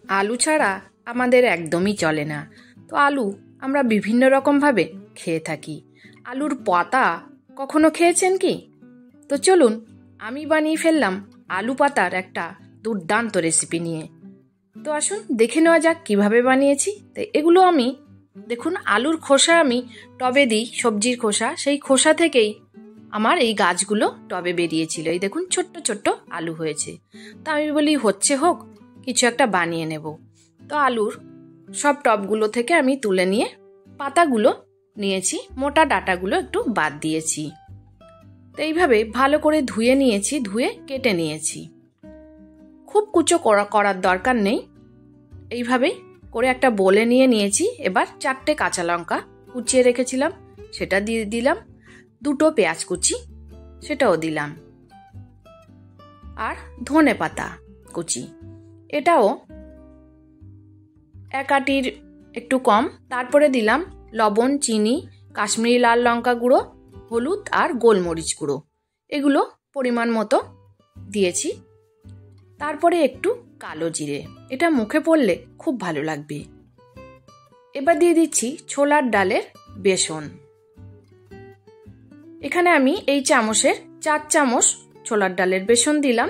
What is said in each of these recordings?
আলু ছাড়া আমাদের একদমই চলে না। তো আলু আমরা বিভিন্ন রকমভাবে খেয়ে থাকি। আলুর পাতা কখনো খেয়েছেন কি? তো চলুন আমি বানিয়ে ফেললাম আলু পাতার একটা দুর্দান্ত রেসিপি নিয়ে। তো আসুন দেখে নেওয়া যাক কিভাবে বানিয়েছি। তো এগুলো আমি দেখুন, আলুর খোসা আমি টবে দিই, সবজির খোসা, সেই খোসা থেকেই আমার এই গাছগুলো টবে বেরিয়েছিল। এই দেখুন ছোট্ট ছোট্ট আলু হয়েছে। তো আমি বলি হচ্ছে হোক, কিছু একটা বানিয়ে নেব। তো আলুর সব টবগুলো থেকে আমি তুলে নিয়ে পাতাগুলো নিয়েছি, মোটা ডাঁটাগুলো একটু বাদ দিয়েছি। তো এইভাবে ভালো করে ধুয়ে নিয়েছি, ধুয়ে কেটে নিয়েছি। খুব কুচো করার দরকার নেই, এইভাবেই করে একটা বলে নিয়েছি। এবার 4টে কাঁচা লঙ্কা কুচিয়ে রেখেছিলাম সেটা দিয়ে দিলাম, 2টো পেঁয়াজ কুচি সেটাও দিলাম, আর ধনে পাতা কুচি এটাও 1 আটির একটু কম। তারপরে দিলাম লবণ, চিনি, কাশ্মীরি লাল লঙ্কা গুঁড়ো, হলুদ আর গোলমরিচ গুঁড়ো, এগুলো পরিমাণ মতো দিয়েছি। তারপরে একটু কালো জিরে, এটা মুখে পড়লে খুব ভালো লাগবে। এবার দিয়ে দিচ্ছি ছোলার ডালের বেসন। এখানে আমি এই চামচের 4 চামচ ছোলার ডালের বেসন দিলাম।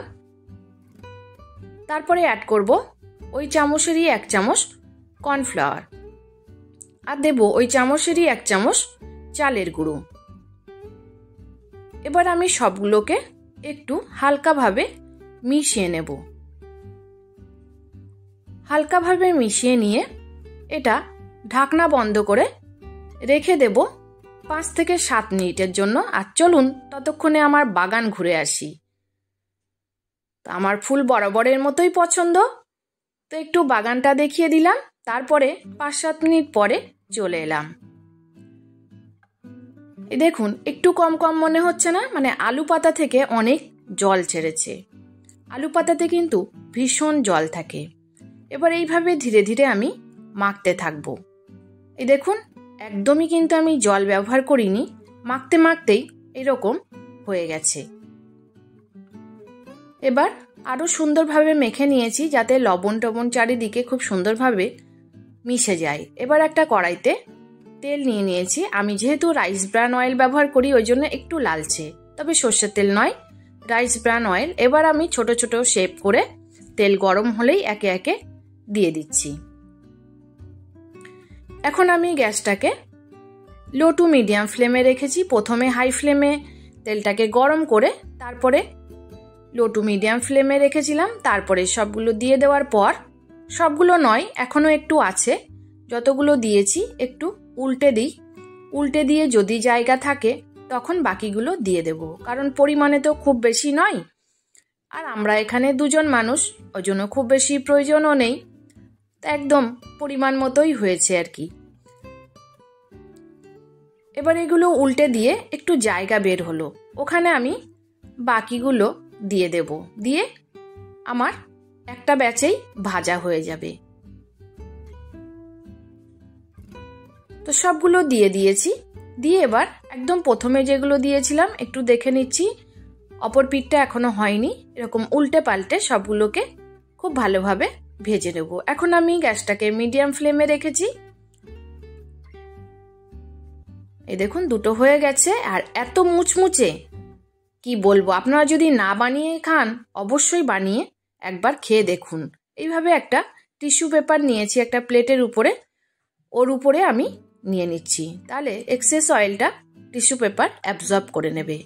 তারপরে অ্যাড করব ওই চামচেরই 1 চামচ কর্নফ্লাওয়ার, আর দেব ওই চামচেরই 1 চামচ চালের গুঁড়ো। এবার আমি সবগুলোকে একটু হালকাভাবে মিশিয়ে নেব। হালকাভাবে মিশিয়ে নিয়ে এটা ঢাকনা বন্ধ করে রেখে দেব 5 থেকে 7 মিনিটের জন্য। আর চলুন ততক্ষণে আমার বাগান ঘুরে আসি। তো আমার ফুল বরাবরের মতোই পছন্দ, তো একটু বাগানটা দেখিয়ে দিলাম। তারপরে 5-7 মিনিট পরে চলে এলাম। এই দেখুন একটু কম কম মনে হচ্ছে না? মানে আলু পাতা থেকে অনেক জল ছেড়েছে। আলু পাতাতে কিন্তু ভীষণ জল থাকে। এবার এইভাবে ধীরে ধীরে আমি মাখতে থাকবো। এই দেখুন একদমই কিন্তু আমি জল ব্যবহার করিনি, মাখতে মাখতেই এরকম হয়ে গেছে। এবার আরো সুন্দরভাবে মেখে নিয়েছি যাতে লবণ টবণ চারিদিকে খুব সুন্দরভাবে মিশে যায়। এবার একটা কড়াইতে তেল নিয়ে নিয়েছি। আমি যেহেতু রাইস ব্রান অয়েল ব্যবহার করি ওই জন্য একটু লালচে, তবে সর্ষের তেল নয়, রাইস ব্রান অয়েল। এবার আমি ছোট ছোট শেপ করে তেল গরম হলেই একে একে দিয়ে দিচ্ছি। এখন আমি গ্যাসটাকে লো টু মিডিয়াম ফ্লেমে রেখেছি। প্রথমে হাই ফ্লেমে তেলটাকে গরম করে তারপরে লো টু মিডিয়াম ফ্লেমে রেখেছিলাম। তারপরে সবগুলো দিয়ে দেওয়ার পর, সবগুলো নয় এখনো একটু আছে, যতগুলো দিয়েছি একটু উল্টে দিই। উল্টে দিয়ে যদি জায়গা থাকে তখন বাকিগুলো দিয়ে দেব, কারণ পরিমাণে তো খুব বেশি নয়, আর আমরা এখানে 2 জন মানুষ, ওই জন্য খুব বেশি প্রয়োজনও নেই। তো একদম পরিমাণ মতোই হয়েছে আর কি। এবার এগুলো উল্টে দিয়ে একটু জায়গা বের হলো, ওখানে আমি বাকিগুলো দিয়ে দেব। দিয়ে আমার একটা ব্যাচেই ভাজা হয়ে যাবে। তো সবগুলো দিয়ে দিয়েছি। দিয়ে এবার একদম প্রথমে যেগুলো দিয়েছিলাম একটু দেখে নিচ্ছি, অপর পিঠটা এখনো হয়নি। এরকম উল্টে পাল্টে সবগুলোকে খুব ভালোভাবে ভেজে নেব। এখন আমি গ্যাসটাকে মিডিয়াম ফ্লেমে রেখেছি। এই দেখুন দুটো হয়ে গেছে, আর এত মুচমুচে কি বলবো। আপনারা যদি না বানিয়ে খান অবশ্যই বানিয়ে একবার খেয়ে দেখুন। এইভাবে একটা টিস্যু পেপার নিয়েছি একটা প্লেটের উপরে, ওর উপরে আমি নিয়ে নিচ্ছি, তাহলে এক্সেস অয়েলটা টিস্যু পেপার অ্যাবজর্ব করে নেবে।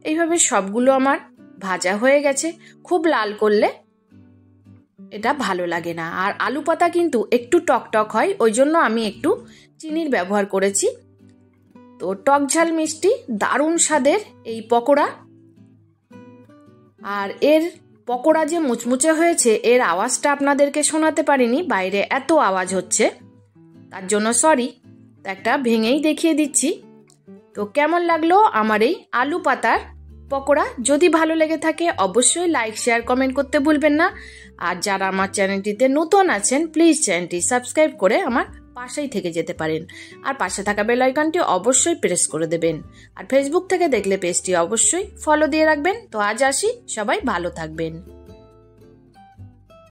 এইভাবে সবগুলো আমার ভাজা হয়ে গেছে। খুব লাল করলে এটা ভালো লাগে না। আর আলু পাতা কিন্তু একটু টক টক হয়, ওই জন্য আমি একটু চিনির ব্যবহার করেছি। তো টক ঝাল মিষ্টি দারুণ স্বাদের এই পকোড়া। আর এর পকোড়া যে মুচমুচে হয়েছে এর আওয়াজটা আপনাদেরকে শোনাতে পারিনি, বাইরে এত আওয়াজ হচ্ছে তার জন্য সরি। একটা ভেঙেই দেখিয়ে দিচ্ছি। তো কেমন লাগলো আমার এই আলু পাতার পকোড়া? যদি ভালো লেগে থাকে অবশ্যই লাইক শেয়ার কমেন্ট করতে ভুলবেন না। আর যারা আমার চ্যানেলটিতে নতুন আছেন প্লিজ চ্যানেলটি সাবস্ক্রাইব করে আমার পাশেই থেকে যেতে পারেন, আর পাশে থাকা বেল আইকনটি অবশ্যই প্রেস করে দেবেন। আর ফেসবুক থেকে দেখলে পেজটি অবশ্যই ফলো দিয়ে রাখবেন। তো আজ আসি, সবাই ভালো থাকবেন।